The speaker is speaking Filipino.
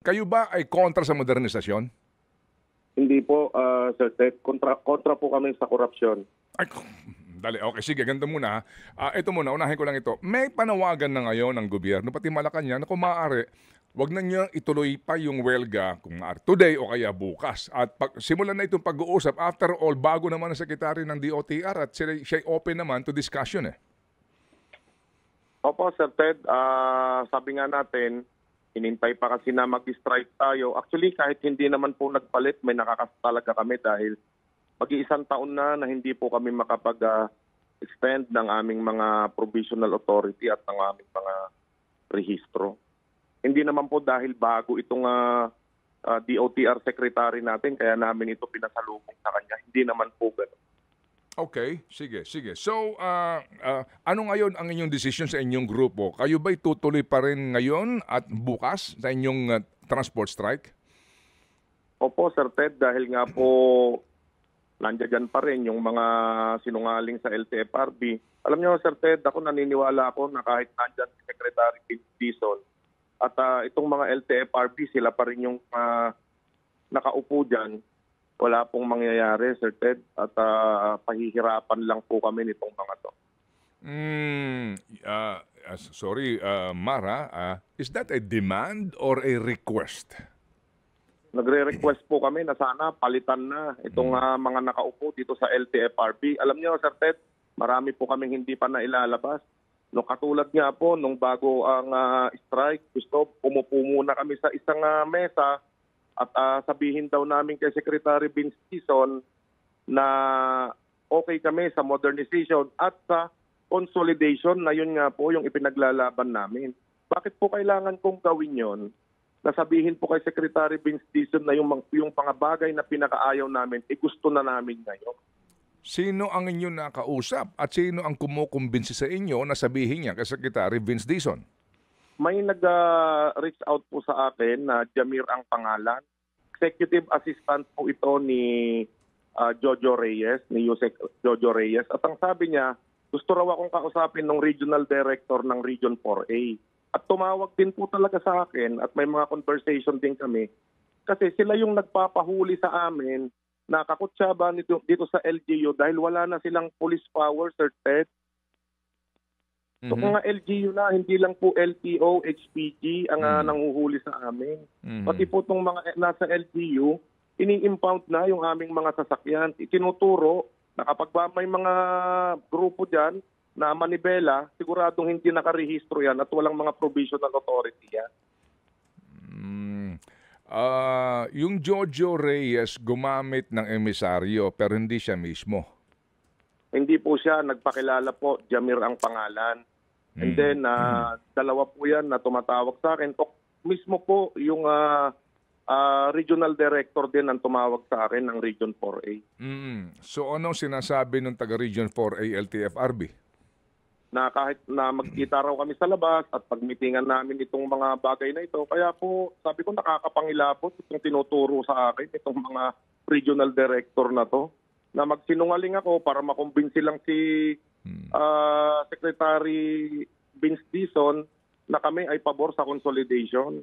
kayo ba ay kontra sa modernisasyon? Hindi po, Sir Ted. Kontra po kami sa korupsyon. Ay, dali. Okay, sige, ganito muna. Ito muna, unahin ko lang ito. May panawagan na ngayon ng gobyerno, pati Malacanang, na kung maaari, wag na niya ituloy pa yung welga kung maaari, today o kaya bukas. At simulan na itong pag-uusap. After all, bago naman ang sekretary ng DOTR at siya open naman to discussion eh. Opo, Sir Ted. Sabi nga natin, inintay pa kasi na mag-strike tayo. Actually, kahit hindi naman po nagpalit, may nakakastalaga kami dahil mag-iisang taon na hindi po kami makapag-extend ng aming mga provisional authority at ng aming mga rehistro. Hindi naman po dahil bago itong DOTR secretary natin, kaya namin ito pinasalubong sa kanya. Hindi naman po gano'n. Okay, sige. So, ano ngayon ang inyong decision sa inyong grupo? Kayo ba'y tutuloy pa rin ngayon at bukas sa inyong transport strike? Opo, Sir Ted, dahil nga po nandiyan pa rin yung mga sinungaling sa LTFRB. Alam niyo, Sir Ted, ako naniniwala ako na kahit nandiyan si Secretary Vince Dizon at itong mga LTFRB, sila pa rin yung nakaupo dyan. Wala pong mangyayari, Sir Ted, at pahihirapan lang po kami nitong mga to. Sorry, Mara, is that a demand or a request? Nagre-request po kami na sana palitan na itong mga nakaupo dito sa LTFRB. Alam niyo, Sir Ted, marami po kaming hindi pa nailalabas. No, katulad nga po, nung bago ang strike, gusto, umupo muna kami sa isang mesa at sabihin daw namin kay Secretary Vince Dizon na okay kami sa modernization at sa consolidation na yun nga po yung ipinaglalaban namin. Bakit po kailangan kong gawin yon? Nasabihin po kay Secretary Vince Dizon na yung mga bagay na pinakaayaw namin, gusto na namin ngayon. Sino ang inyong nakausap at sino ang kumukumbinsi sa inyo na sabihin niya kay Secretary Vince Dizon? May nag-reach out po sa akin na Jamir ang pangalan. Executive assistant po ito ni Jojo Reyes, ni Yusek Jojo Reyes. At ang sabi niya, gusto raw akong kausapin ng regional director ng Region 4A. At tumawag din po talaga sa akin at may mga conversation din kami. Kasi sila yung nagpapahuli sa amin na kakutsaba dito sa LGU dahil wala na silang police power, Sir Ted. So kung nga LGU na, hindi lang po LTO, HPG ang nanguhuli sa amin. Pati po itong mga nasa LGU, ini-impound na yung aming mga sasakyan. Itinuturo na kapag may mga grupo dyan na manibela, siguradong hindi nakarehistro yan at walang mga provisional authority yan. Yung Jojo Reyes gumamit ng emisaryo pero hindi siya mismo. Hindi po siya, nagpakilala po, Jamir ang pangalan. And then, dalawa po yan na tumatawag sa akin. O, mismo po yung regional director din ang tumawag sa akin ng Region 4A. So anong sinasabi ng taga-Region 4A LTFRB? Na kahit na magkita raw kami sa labas at pagmitingan namin itong mga bagay na ito, kaya po sabi ko nakakapangilabot itong tinuturo sa akin, itong mga regional director na to, na magsinungaling ako para makumbinsi lang si Secretary Vince Dizon na kami ay pabor sa consolidation.